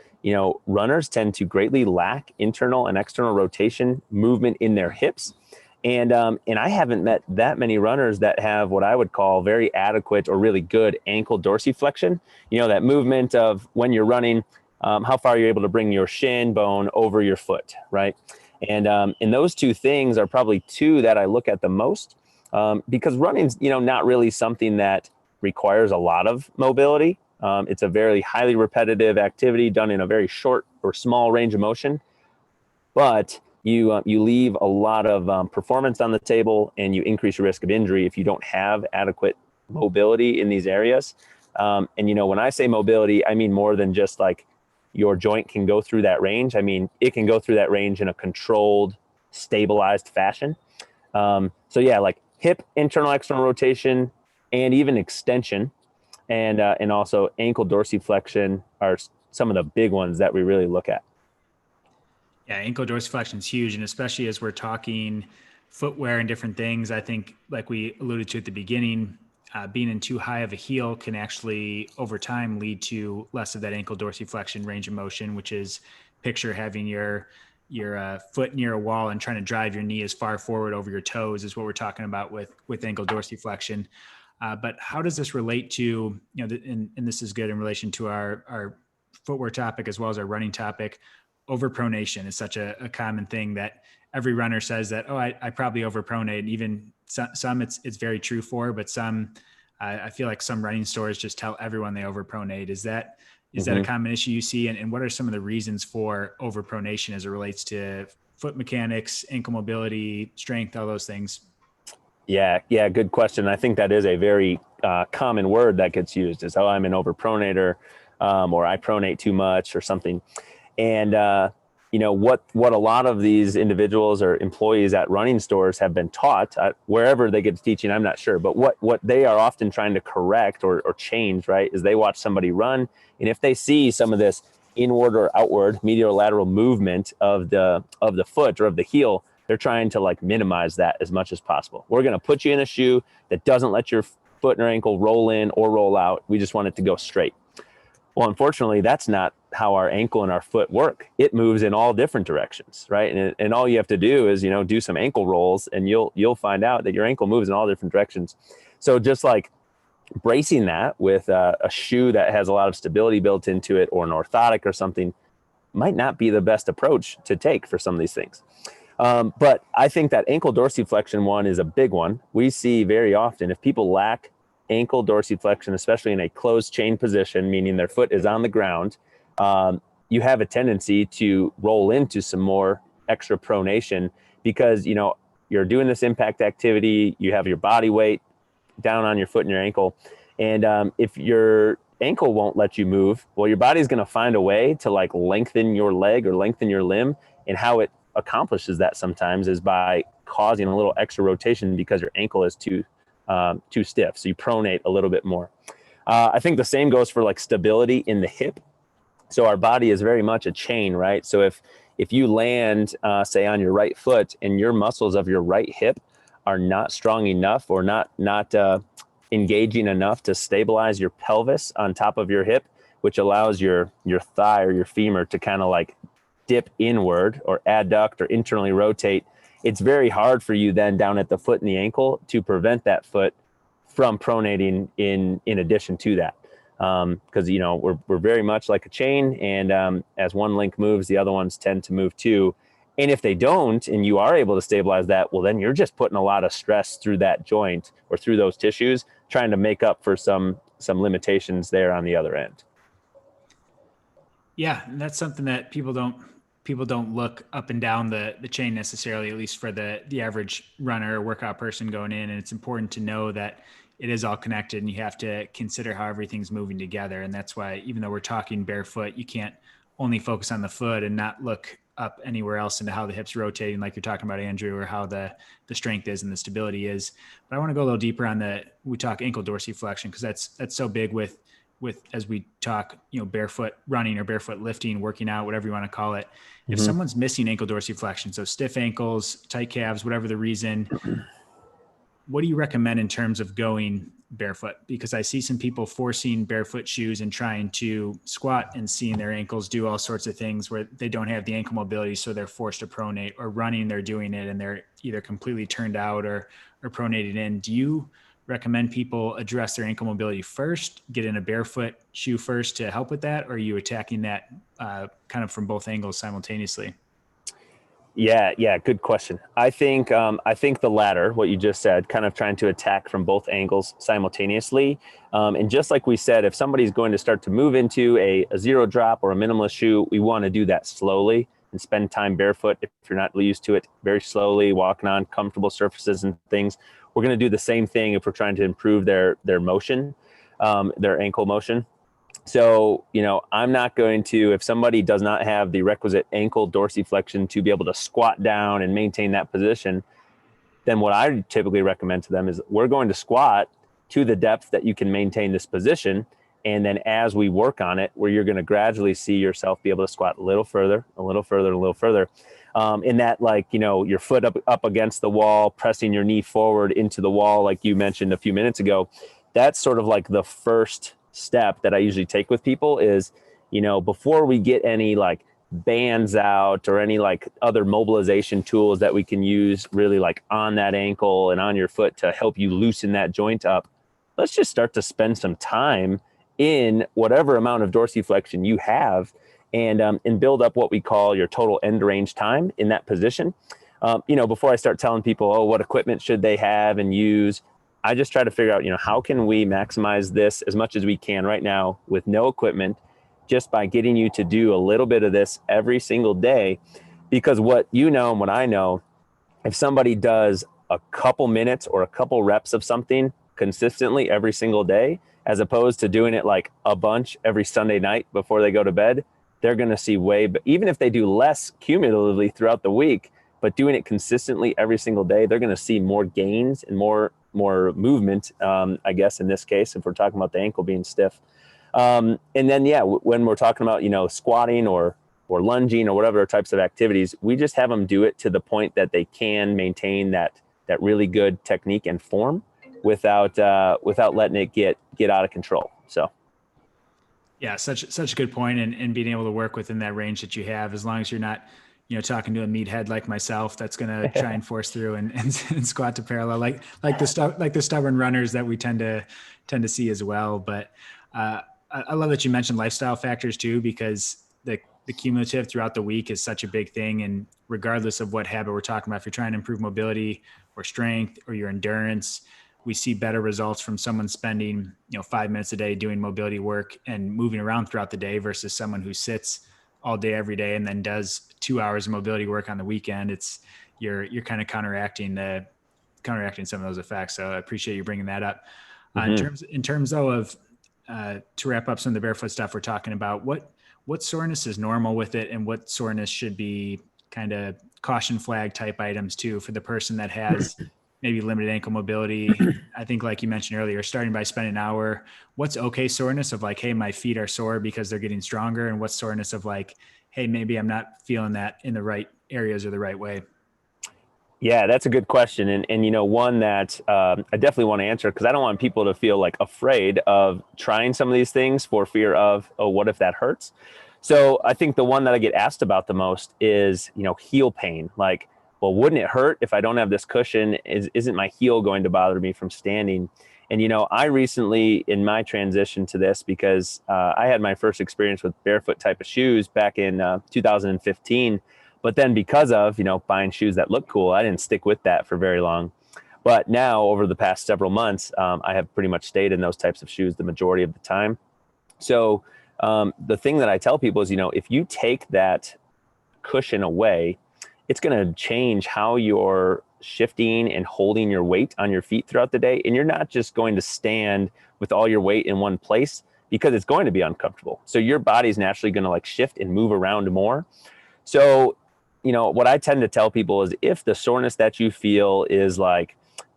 runners tend to greatly lack internal and external rotation movement in their hips. And I haven't met that many runners that have what I would call very adequate or really good ankle dorsiflexion. That movement of when you're running, how far you're able to bring your shin bone over your foot, right? And those two things are probably two that I look at the most, because running's, not really something that requires a lot of mobility. It's a very highly repetitive activity done in a very short or small range of motion, but you leave a lot of performance on the table, and you increase your risk of injury if you don't have adequate mobility in these areas. And when I say mobility, I mean more than just like your joint can go through that range. I mean, it can go through that range in a controlled, stabilized fashion. So yeah, like hip internal external rotation and even extension, and also ankle dorsiflexion are some of the big ones that we really look at. Yeah, ankle dorsiflexion is huge. And especially as we're talking footwear and different things, I think, like we alluded to at the beginning, being in too high of a heel can actually, over time, lead to less of that ankle dorsiflexion range of motion, which is, picture having your foot near a wall and trying to drive your knee as far forward over your toes is what we're talking about with ankle dorsiflexion. But how does this relate to, and this is good in relation to our footwear topic as well as our running topic. Overpronation is such a common thing that every runner says that, oh, I probably overpronate. And even some it's very true for, but some, I feel like some running stores just tell everyone they overpronate. Is that a common issue you see? And what are some of the reasons for overpronation as it relates to foot mechanics, ankle mobility, strength, all those things? Yeah, good question. I think that is a very common word that gets used, is, oh, I'm an overpronator, or I pronate too much or something. And what a lot of these individuals or employees at running stores have been taught, wherever they get to teaching, I'm not sure, but what they are often trying to correct or change, right, is they watch somebody run, and if they see some of this inward or outward, medial or lateral movement of the foot or of the heel, they're trying to like minimize that as much as possible. We're going to put you in a shoe that doesn't let your foot and ankle roll in or roll out. We just want it to go straight. Well, unfortunately, that's not how our ankle and our foot work. It moves in all different directions, right? And all you have to do is, do some ankle rolls, and you'll find out that your ankle moves in all different directions. So just like bracing that with a shoe that has a lot of stability built into it, or an orthotic or something, might not be the best approach to take for some of these things. But I think that ankle dorsiflexion one is a big one. We see very often, if people lack ankle dorsiflexion, especially in a closed chain position, meaning their foot is on the ground, you have a tendency to roll into some more extra pronation, because you're doing this impact activity, you have your body weight down on your foot and your ankle, and if your ankle won't let you move, well, your body's going to find a way to like lengthen your leg or lengthen your limb. And how it accomplishes that sometimes is by causing a little extra rotation, because your ankle is too stiff. So you pronate a little bit more. I think the same goes for like stability in the hip. So our body is very much a chain, right? So if you land, say, on your right foot, and your muscles of your right hip are not strong enough, or not engaging enough to stabilize your pelvis on top of your hip, which allows your thigh or your femur to kind of like dip inward or adduct or internally rotate, it's very hard for you then down at the foot and the ankle to prevent that foot from pronating in addition to that. Because we're very much like a chain, and as one link moves, the other ones tend to move too. And if they don't, and you are able to stabilize that, well, then you're just putting a lot of stress through that joint or through those tissues, trying to make up for some limitations there on the other end. Yeah, and that's something that people don't look up and down the chain necessarily, at least for the average runner or workout person going in. And it's important to know that it is all connected, and you have to consider how everything's moving together. And that's why, even though we're talking barefoot, you can't only focus on the foot and not look up anywhere else into how the hips rotating, like you're talking about, Andrew, or how the strength is and the stability is. But I want to go a little deeper on we talk ankle dorsiflexion, because that's so big with with, as we talk, barefoot running or barefoot lifting, working out, whatever you want to call it. If Mm-hmm. someone's missing ankle dorsiflexion, so stiff ankles, tight calves, whatever the reason, what do you recommend in terms of going barefoot? Because I see some people forcing barefoot shoes and trying to squat and seeing their ankles do all sorts of things where they don't have the ankle mobility. So they're forced to pronate, or running, they're doing it and they're either completely turned out or pronated in. Do you recommend people address their ankle mobility first, get in a barefoot shoe first to help with that? Or are you attacking that kind of from both angles simultaneously? Yeah, good question. I think the latter, what you just said, kind of trying to attack from both angles simultaneously. And just like we said, if somebody's going to start to move into a zero drop or a minimalist shoe, we want to do that slowly and spend time barefoot. If you're not used to it, very slowly, walking on comfortable surfaces and things. We're going to do the same thing if we're trying to improve their motion, their ankle motion. So, I'm not going to, if somebody does not have the requisite ankle dorsiflexion to be able to squat down and maintain that position, then what I typically recommend to them is we're going to squat to the depth that you can maintain this position. And then as we work on it, where you're going to gradually see yourself be able to squat a little further, a little further, a little further. In that, your foot up against the wall, pressing your knee forward into the wall, like you mentioned a few minutes ago. That's sort of like the first step that I usually take with people is, before we get any like bands out or any like other mobilization tools that we can use really like on that ankle and on your foot to help you loosen that joint up, let's just start to spend some time in whatever amount of dorsiflexion you have and build up what we call your total end range time in that position. Before I start telling people, what equipment should they have and use, I just try to figure out, how can we maximize this as much as we can right now with no equipment, just by getting you to do a little bit of this every single day. Because what and what I know, if somebody does a couple minutes or a couple reps of something consistently every single day, as opposed to doing it like a bunch every Sunday night before they go to bed, they're going to see but even if they do less cumulatively throughout the week, but doing it consistently every single day, they're going to see more gains and more movement, I guess, in this case, if we're talking about the ankle being stiff. And then, when we're talking about, squatting or lunging or whatever types of activities, we just have them do it to the point that they can maintain that really good technique and form without letting it get out of control. So. Yeah, such a good point, and being able to work within that range that you have, as long as you're not, talking to a meathead like myself that's going to try and force through and squat to parallel, like the stubborn runners that we tend to see as well. But I love that you mentioned lifestyle factors too, because the cumulative throughout the week is such a big thing. And regardless of what habit we're talking about, if you're trying to improve mobility or strength or your endurance, we see better results from someone spending, 5 minutes a day doing mobility work and moving around throughout the day versus someone who sits all day, every day, and then does 2 hours of mobility work on the weekend. You're kind of counteracting some of those effects. So I appreciate you bringing that up. Mm-hmm. In terms though of, to wrap up some of the barefoot stuff we're talking about, what soreness is normal with it, and what soreness should be kind of caution flag type items too for the person that has maybe limited ankle mobility? I think, like you mentioned earlier, starting by spending an hour, what's okay soreness of like, hey, my feet are sore because they're getting stronger, and what's soreness of like, hey, maybe I'm not feeling that in the right areas or the right way? Yeah, that's a good question. And one that I definitely want to answer, because I don't want people to feel like afraid of trying some of these things for fear of, what if that hurts? So I think the one that I get asked about the most is, heel pain. Like, well, wouldn't it hurt if I don't have this cushion? Isn't my heel going to bother me from standing? And, I recently, in my transition to this, because I had my first experience with barefoot type of shoes back in 2015. But then because of, buying shoes that look cool, I didn't stick with that for very long. But now over the past several months, I have pretty much stayed in those types of shoes the majority of the time. So the thing that I tell people is, if you take that cushion away, it's going to change how you're shifting and holding your weight on your feet throughout the day. And you're not just going to stand with all your weight in one place, because it's going to be uncomfortable. So your body's naturally going to like shift and move around more. So, what I tend to tell people is, if the soreness that you feel is like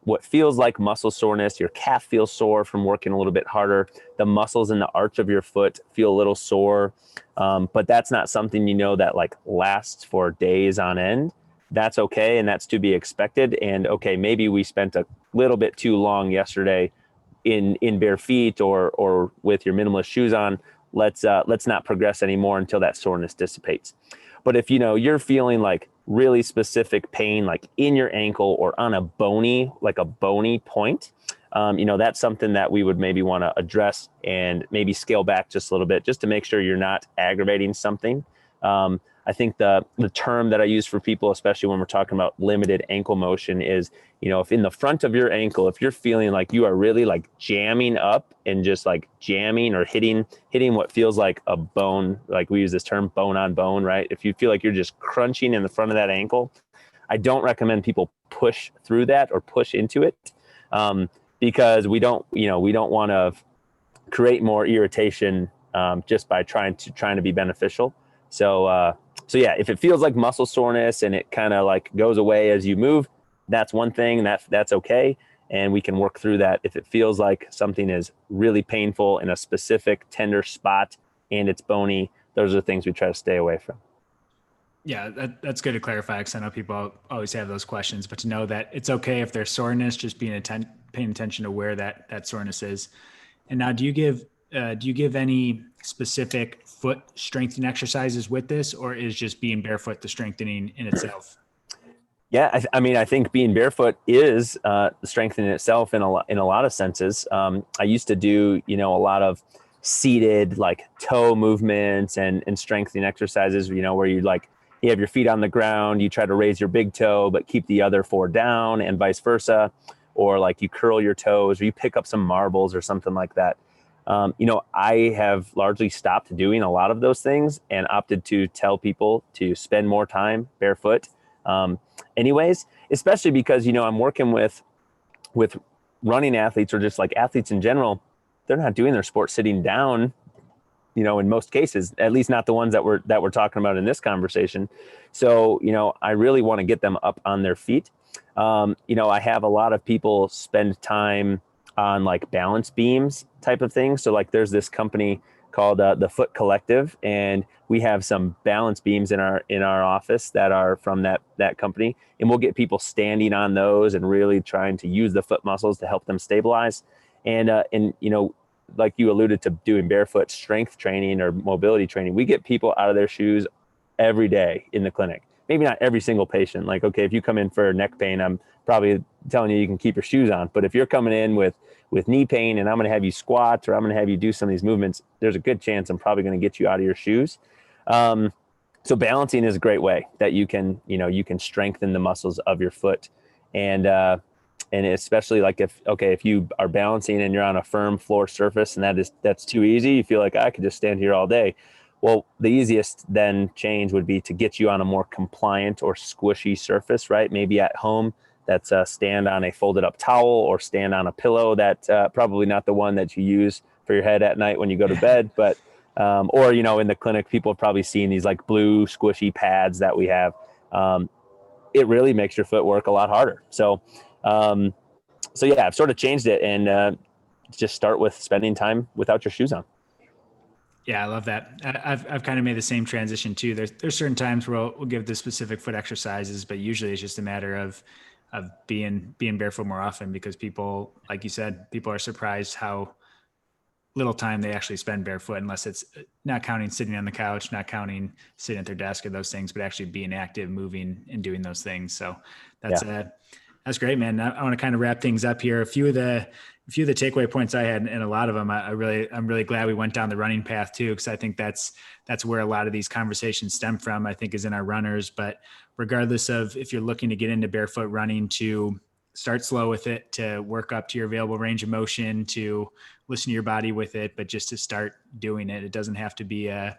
what feels like muscle soreness. Your calf feels sore from working a little bit harder. The muscles in the arch of your foot feel a little sore, but that's not something, that like lasts for days on end. That's okay, and that's to be expected. And okay, maybe we spent a little bit too long yesterday in bare feet or with your minimalist shoes on. Let's not progress anymore until that soreness dissipates. But if you're feeling like really specific pain, like in your ankle or on a bony point, that's something that we would maybe want to address and maybe scale back just a little bit, just to make sure you're not aggravating something. I think the term that I use for people, especially when we're talking about limited ankle motion, is, if in the front of your ankle, if you're feeling like you are really like jamming up and just like jamming or hitting what feels like a bone, like we use this term bone on bone, right? If you feel like you're just crunching in the front of that ankle, I don't recommend people push through that or push into it, because we don't want to create more irritation just by trying to be beneficial. So yeah, if it feels like muscle soreness and it kind of like goes away as you move, that's one thing, that's okay. And we can work through that. If it feels like something is really painful in a specific tender spot and it's bony, those are things we try to stay away from. Yeah, that's good to clarify, because I know people always have those questions, but to know that it's okay if there's soreness, just paying attention to where that soreness is. And now, do you give any specific foot strengthening exercises with this, or is just being barefoot the strengthening in itself? Yeah, I think being barefoot is strengthening itself in a lot of senses. I used to do a lot of seated like toe movements and strengthening exercises. Where you have your feet on the ground, you try to raise your big toe but keep the other four down, and vice versa, or like you curl your toes, or you pick up some marbles or something like that. I have largely stopped doing a lot of those things and opted to tell people to spend more time barefoot. Anyways, especially because, I'm working with running athletes, or just like athletes in general. They're not doing their sport sitting down, in most cases, at least not the ones that we're talking about in this conversation. So, I really want to get them up on their feet. I have a lot of people spend time on like balance beams type of thing. So like there's this company called the Foot Collective, and we have some balance beams in our office that are from that company, and we'll get people standing on those and really trying to use the foot muscles to help them stabilize. And like you alluded to, doing barefoot strength training or mobility training, we get people out of their shoes every day in the clinic. Maybe not every single patient. Like, okay, if you come in for neck pain, I'm probably telling you can keep your shoes on. But if you're coming in with knee pain and I'm going to have you squat, or I'm going to have you do some of these movements, there's a good chance I'm probably going to get you out of your shoes. So balancing is a great way that you can strengthen the muscles of your foot. And especially like if you are balancing and you're on a firm floor surface and that's too easy, you feel like I could just stand here all day. Well, the easiest then change would be to get you on a more compliant or squishy surface, right? Maybe at home, that's stand on a folded up towel, or stand on a pillow. That's probably not the one that you use for your head at night when you go to bed, but or in the clinic, people have probably seen these like blue squishy pads that we have. It really makes your foot work a lot harder. So yeah, I've sort of changed it, and just start with spending time without your shoes on. Yeah, I love that. I've kind of made the same transition too. There's certain times where we'll give the specific foot exercises, but usually it's just a matter of being barefoot more often, because people, like you said, people are surprised how little time they actually spend barefoot, unless it's not counting sitting on the couch, not counting sitting at their desk or those things, but actually being active, moving and doing those things. So that's great, man. I want to kind of wrap things up here. A few of the takeaway points I had, and a lot of them, I'm really glad we went down the running path too, because I think that's where a lot of these conversations stem from, I think, is in our runners. But regardless of if you're looking to get into barefoot running, to start slow with it, to work up to your available range of motion, to listen to your body with it, but just to start doing it. It doesn't have to be a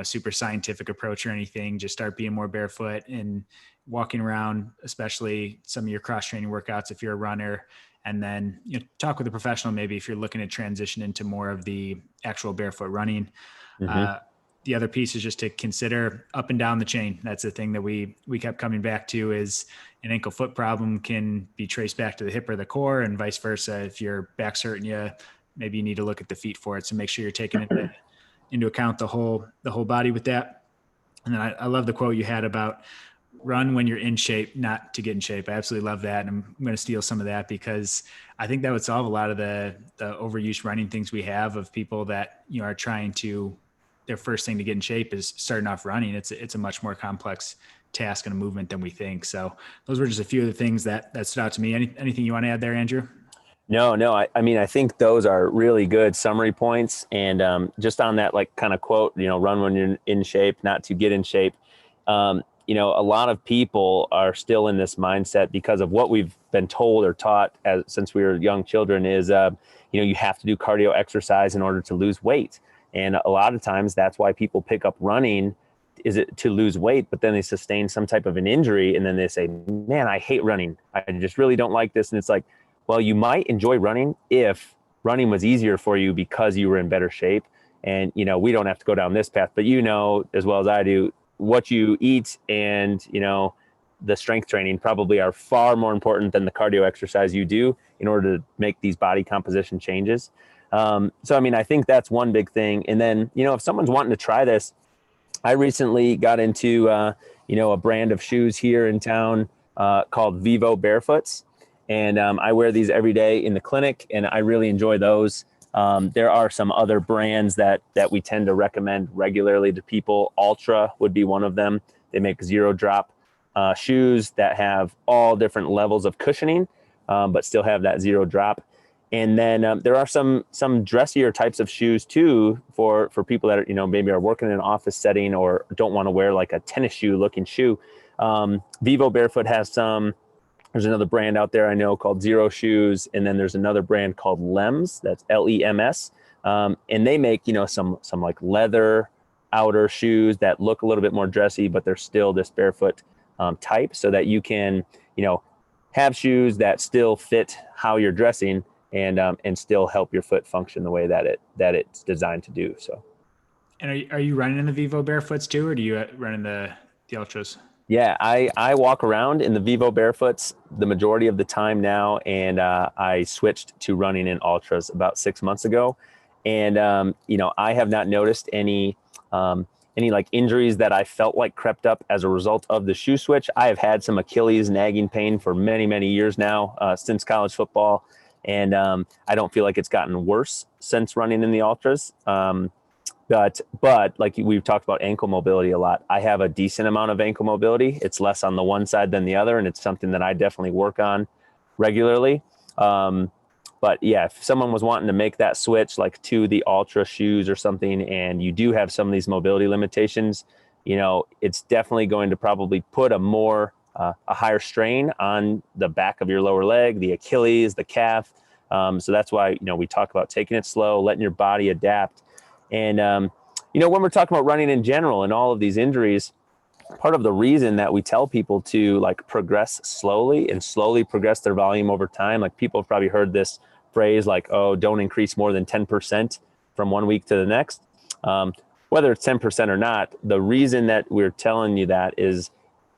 super scientific approach or anything. Just start being more barefoot and walking around, especially some of your cross training workouts if you're a runner. And then talk with a professional maybe if you're looking to transition into more of the actual barefoot running. Mm-hmm. the other piece is just to consider up and down the chain. That's the thing that we kept coming back to, is an ankle foot problem can be traced back to the hip or the core, and vice versa. If your back's hurting you, maybe you need to look at the feet for it. So make sure you're taking into account the whole body with that. And then I love the quote you had about run when you're in shape, not to get in shape. I absolutely love that. And I'm going to steal some of that, because I think that would solve a lot of the overuse running things we have, of people that, are trying to, their first thing to get in shape is starting off running. It's a much more complex task and a movement than we think. So those were just a few of the things that stood out to me. Anything you want to add there, Andrew? No. I mean, I think those are really good summary points. And just on that, like, kind of quote, run when you're in shape, not to get in shape. A lot of people are still in this mindset because of what we've been told or taught since we were young children is, you have to do cardio exercise in order to lose weight. And a lot of times that's why people pick up running, is it to lose weight, but then they sustain some type of an injury. And then they say, man, I hate running. I just really don't like this. And it's like, well, you might enjoy running if running was easier for you because you were in better shape. And, we don't have to go down this path, but as well as I do, what you eat and, the strength training probably are far more important than the cardio exercise you do in order to make these body composition changes. So, I mean, I think that's one big thing. And then, if someone's wanting to try this, I recently got into, a brand of shoes here in town called Vivo Barefoots. And I wear these every day in the clinic, and I really enjoy those. There are some other brands that we tend to recommend regularly to people. Ultra would be one of them. They make zero drop shoes that have all different levels of cushioning, but still have that zero drop. And then there are some dressier types of shoes too for people that are, maybe are working in an office setting or don't want to wear like a tennis shoe looking shoe. Vivo Barefoot has some. There's another brand out there I know called Zero Shoes. And then there's another brand called Lems, that's LEMS. And they make, some like leather outer shoes that look a little bit more dressy, but they're still this barefoot type, so that you can, have shoes that still fit how you're dressing and still help your foot function the way that it's designed to do. So. And are you running in the Vivo Barefoots too, or do you run in the Ultras? Yeah, I walk around in the Vivo Barefoots the majority of the time now, and I switched to running in Ultras about 6 months ago. And I have not noticed any like injuries that I felt like crept up as a result of the shoe switch. I have had some Achilles nagging pain for many, many years now, since college football, and I don't feel like it's gotten worse since running in the Ultras. But like we've talked about ankle mobility a lot, I have a decent amount of ankle mobility. It's less on the one side than the other, and it's something that I definitely work on regularly. But yeah, if someone was wanting to make that switch like to the Ultra shoes or something, and you do have some of these mobility limitations, it's definitely going to probably put a higher strain on the back of your lower leg, the Achilles, the calf. So that's why, we talk about taking it slow, letting your body adapt. And, when we're talking about running in general and all of these injuries, part of the reason that we tell people to like progress slowly and slowly progress their volume over time, like people have probably heard this phrase like, oh, don't increase more than 10% from one week to the next. Whether it's 10% or not, the reason that we're telling you that is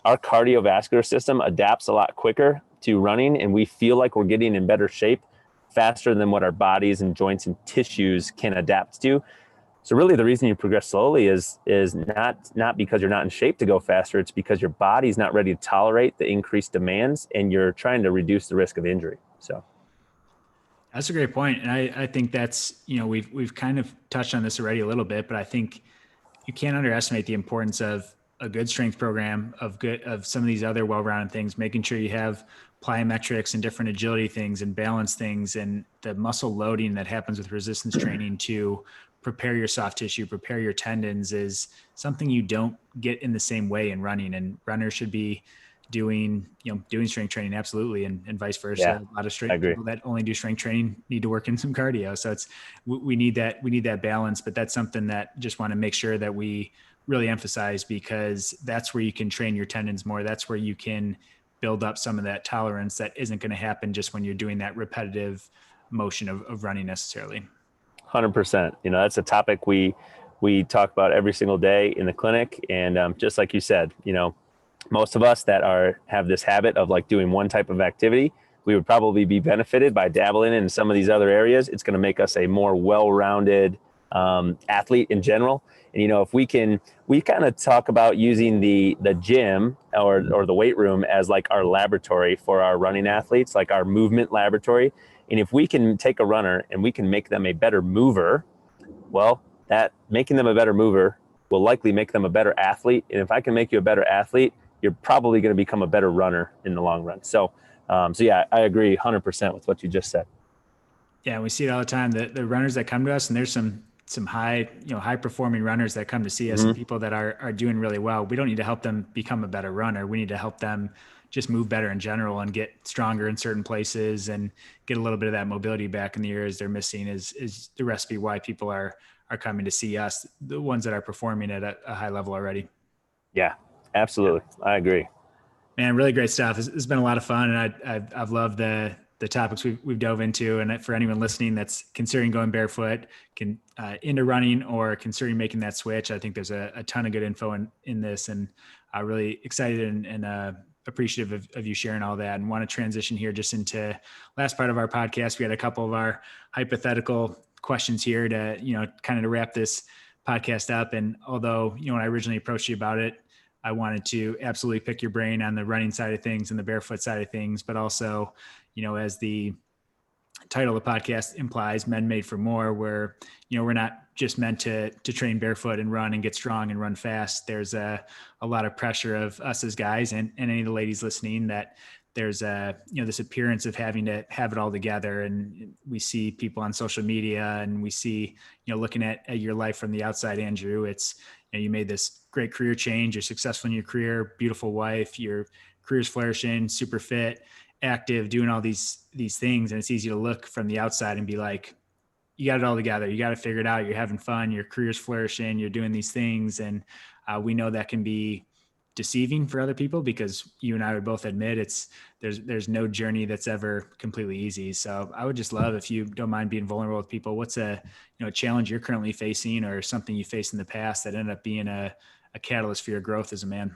our cardiovascular system adapts a lot quicker to running, and we feel like we're getting in better shape faster than what our bodies and joints and tissues can adapt to. So really the reason you progress slowly is not because you're not in shape to go faster. It's because your body's not ready to tolerate the increased demands, and you're trying to reduce the risk of injury. So that's a great point. And I think that's, we've kind of touched on this already a little bit, but I think you can't underestimate the importance of a good strength program, of some of these other well-rounded things, making sure you have plyometrics and different agility things and balance things, and the muscle loading that happens with resistance training to prepare your soft tissue, prepare your tendons, is something you don't get in the same way in running. And runners should be doing strength training, absolutely, and vice versa. Yeah, a lot of people that only do strength training need to work in some cardio. So we need that balance, but that's something that just want to make sure that we really emphasize, because that's where you can train your tendons more. That's where you can build up some of that tolerance that isn't going to happen just when you're doing that repetitive motion of running necessarily. 100%. That's a topic we we talk about every single day in the clinic. And just like you said, most of us that have this habit of like doing one type of activity, we would probably be benefited by dabbling in some of these other areas. It's going to make us a more well-rounded athlete in general. And, if we kind of talk about using the gym or the weight room as like our laboratory for our running athletes, like our movement laboratory. And if we can take a runner and we can make them a better mover, well, that making them a better mover will likely make them a better athlete. And if I can make you a better athlete, you're probably going to become a better runner in the long run. So yeah, I agree 100% with what you just said. Yeah, we see it all the time. The runners that come to us, and there's some high performing runners that come to see us, and people that are doing really well. We don't need to help them become a better runner. We need to help them just move better in general and get stronger in certain places and get a little bit of that mobility back in the areas they're missing. Is the recipe why people are coming to see us, the ones that are performing at a high level already. Yeah, absolutely. Yeah. I agree. Man, really great stuff. It's been a lot of fun, and I've loved the topics we've dove into. And for anyone listening that's considering going barefoot, into running or considering making that switch, I think there's a ton of good info in this, and really excited and appreciative of you sharing all that. And want to transition here just into last part of our podcast. We had a couple of our hypothetical questions here to kind of to wrap this podcast up. And although when I originally approached you about it, I wanted to absolutely pick your brain on the running side of things and the barefoot side of things, but also, as the title of the podcast implies, Men Made for More, where, we're not just meant to train barefoot and run and get strong and run fast. There's a lot of pressure of us as guys and any of the ladies listening that there's this appearance of having to have it all together. And we see people on social media, and we see, looking at your life from the outside, Andrew, it's, you made this great career change. You're successful in your career, beautiful wife, your career's flourishing, super fit, active, doing all these things. And it's easy to look from the outside and be like, you got it all together. You got to figure it out. You're having fun. Your career's flourishing. You're doing these things. And we know that can be deceiving for other people, because you and I would both admit there's no journey that's ever completely easy. So I would just love, if you don't mind being vulnerable with people, what's a challenge you're currently facing, or something you faced in the past that ended up being a catalyst for your growth as a man?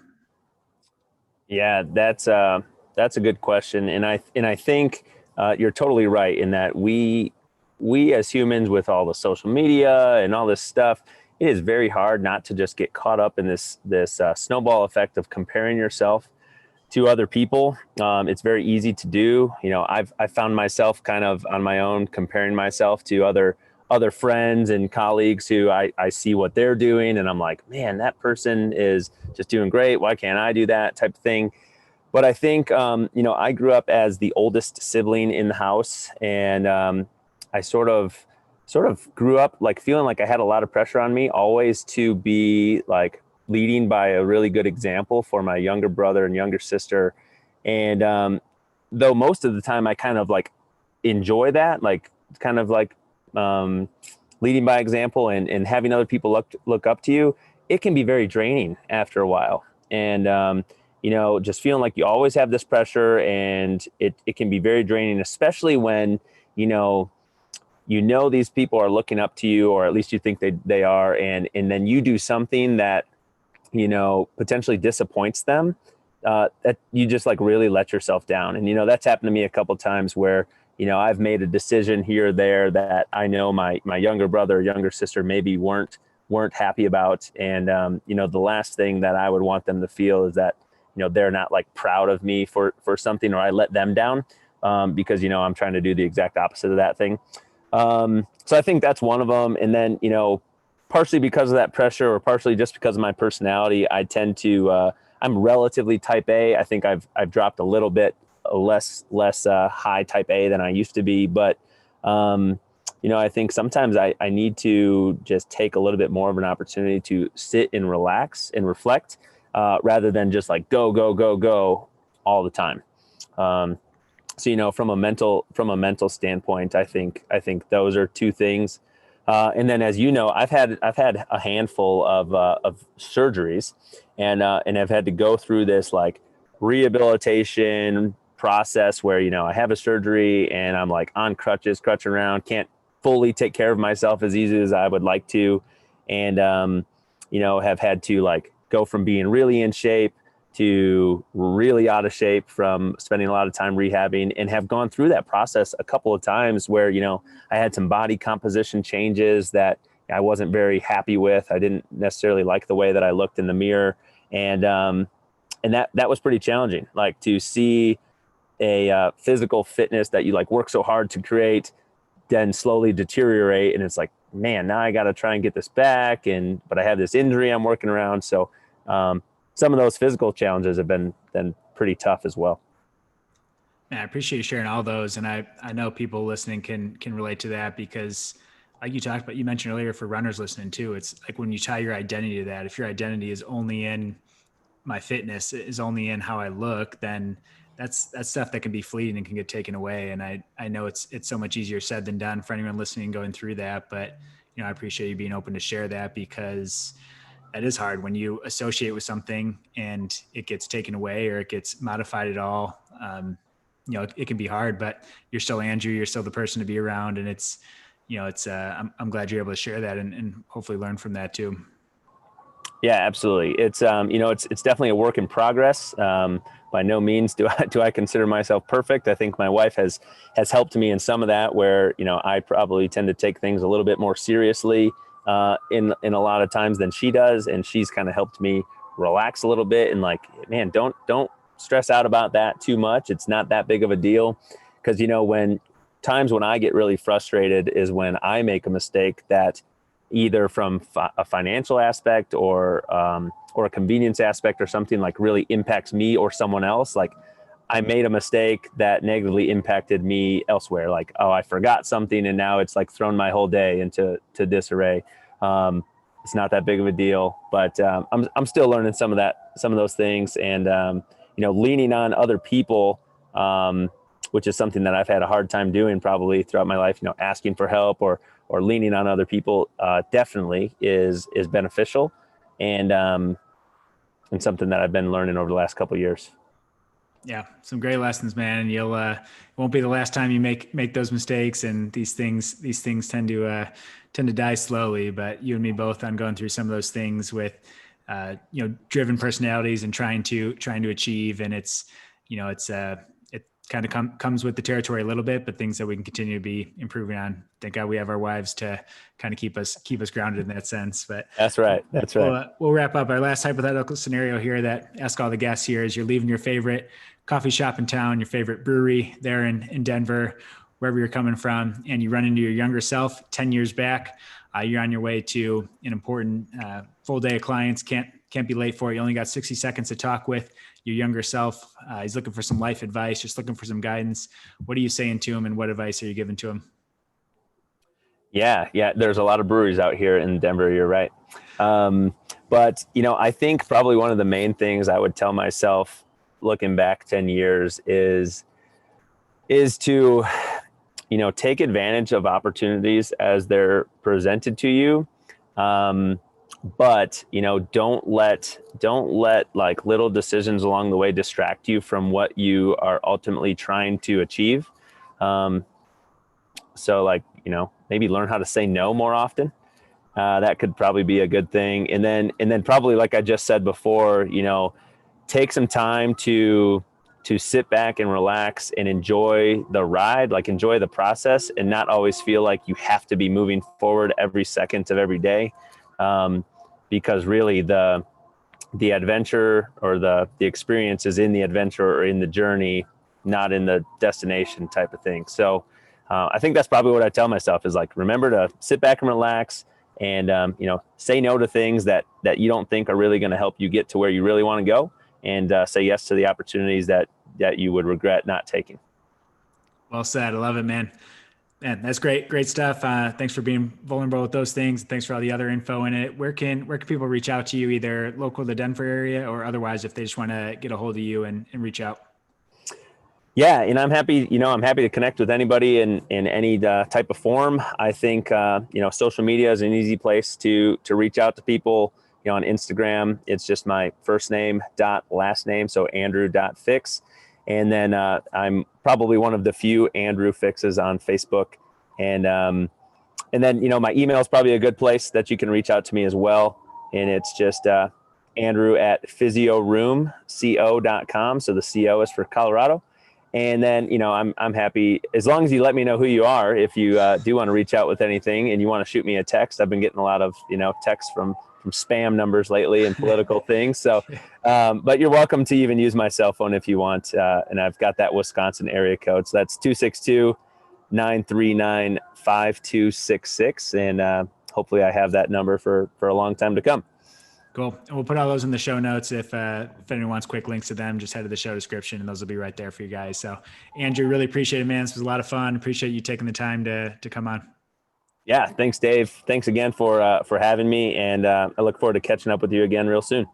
Yeah, that's a good question. And I think you're totally right in that we as humans, with all the social media and all this stuff, it is very hard not to just get caught up in this snowball effect of comparing yourself to other people. It's very easy to do. I've found myself kind of on my own comparing myself to other friends and colleagues who I see what they're doing, and I'm like, man, that person is just doing great. Why can't I do that type of thing? But I think, I grew up as the oldest sibling in the house, and I sort of grew up like feeling like I had a lot of pressure on me always to be like leading by a really good example for my younger brother and younger sister. And though most of the time I kind of like enjoy that, like kind of like leading by example and having other people look up to you, it can be very draining after a while. And, just feeling like you always have this pressure, and it can be very draining, especially when, these people are looking up to you, or at least you think they are. And then you do something that, potentially disappoints them, that you just like really let yourself down. And, that's happened to me a couple of times where, I've made a decision here or there that I know my younger brother or younger sister maybe weren't happy about. And, the last thing that I would want them to feel is that, they're not like proud of me for something, or I let them down, because, I'm trying to do the exact opposite of that thing. So I think that's one of them. And then, partially because of that pressure, or partially just because of my personality, I tend to, I'm relatively type A. I think I've dropped a little bit less high type A than I used to be. But, I think sometimes I need to just take a little bit more of an opportunity to sit and relax and reflect, rather than just like go all the time. So, from a mental standpoint, I think those are two things. And then, as I've had a handful of surgeries, and I've had to go through this like rehabilitation process where, I have a surgery and I'm like on crutching around, can't fully take care of myself as easy as I would like to. and, have had to like go from being really in shape to really out of shape from spending a lot of time rehabbing, and have gone through that process a couple of times where, I had some body composition changes that I wasn't very happy with. I didn't necessarily like the way that I looked in the mirror. And that was pretty challenging, like to see a physical fitness that you like work so hard to create, then slowly deteriorate. And it's like, man, now I got to try and get this back. But I have this injury I'm working around. So some of those physical challenges have been pretty tough as well. Man, I appreciate you sharing all those. And I know people listening can relate to that, because like you mentioned earlier, for runners listening too, it's like when you tie your identity to that, if your identity is only in my fitness, is only in how I look, then that's stuff that can be fleeting and can get taken away. And I know it's so much easier said than done for anyone listening going through that. But, I appreciate you being open to share that, because that is hard when you associate with something and it gets taken away or it gets modified at all. It can be hard, but you're still Andrew, you're still the person to be around. And I'm glad you're able to share that and hopefully learn from that too. Yeah, absolutely. It's it's definitely a work in progress. By no means do I consider myself perfect. I think my wife has helped me in some of that, where I probably tend to take things a little bit more seriously in a lot of times than she does, and she's kind of helped me relax a little bit and like, man, don't stress out about that too much. It's not that big of a deal, because when I get really frustrated is when I make a mistake that either from a financial aspect or a convenience aspect or something like really impacts me or someone else. Like I made a mistake that negatively impacted me elsewhere. Like, oh, I forgot something and now it's like thrown my whole day into disarray. It's not that big of a deal, but I'm still learning some of those things, and leaning on other people, which is something that I've had a hard time doing probably throughout my life. Asking for help or leaning on other people definitely is beneficial, and something that I've been learning over the last couple of years. Yeah, some great lessons, man. And you'll it won't be the last time you make those mistakes. And these things tend to die slowly. But you and me both on going through some of those things with driven personalities and trying to achieve. And it kind of comes with the territory a little bit, but things that we can continue to be improving on. Thank God we have our wives to kind of keep us grounded in that sense. But that's right. We'll wrap up. Our last hypothetical scenario here that ask all the guests here is: you're leaving your favorite coffee shop in town, your favorite brewery there in Denver, wherever you're coming from, and you run into your younger self 10 years back. You're on your way to an important full day of clients. Can't be late for it. You only got 60 seconds to talk with your younger self. He's looking for some life advice, just looking for some guidance. What are you saying to him, and what advice are you giving to him? Yeah. There's a lot of breweries out here in Denver. You're right. But I think probably one of the main things I would tell myself looking back 10 years is to, take advantage of opportunities as they're presented to you. But don't let like little decisions along the way distract you from what you are ultimately trying to achieve. So like, maybe learn how to say no more often. That could probably be a good thing. And then probably, like I just said before, take some time to sit back and relax and enjoy the ride, like enjoy the process, and not always feel like you have to be moving forward every second of every day. Because really the adventure or the experience is in the adventure or in the journey, not in the destination type of thing. So I think that's probably what I tell myself is like, remember to sit back and relax, and say no to things that you don't think are really going to help you get to where you really want to go, and say yes to the opportunities that you would regret not taking. Well said. I love it, man. Man, that's great stuff. Thanks for being vulnerable with those things. Thanks for all the other info in it. Where can people reach out to you, either local to the Denver area or otherwise, if they just want to get a hold of you and reach out? Yeah, and I'm happy to connect with anybody in any type of form. I think social media is an easy place to reach out to people. On Instagram, it's just my first name dot last name, so Andrew.fix. And then I'm probably one of the few Andrew Fixes on Facebook. And And then, my email is probably a good place that you can reach out to me as well. And it's just Andrew at physioroomco.com. So the CO is for Colorado. And then, I'm happy as long as you let me know who you are. If you do want to reach out with anything and you want to shoot me a text, I've been getting a lot of, texts from spam numbers lately and political things. So, but you're welcome to even use my cell phone if you want. And I've got that Wisconsin area code. So that's 262-939-5266. And hopefully I have that number for a long time to come. Cool. And we'll put all those in the show notes. If anyone wants quick links to them, just head to the show description and those will be right there for you guys. So Andrew, really appreciate it, man. This was a lot of fun. Appreciate you taking the time to come on. Yeah. Thanks, Dave. Thanks again for having me. And I look forward to catching up with you again real soon.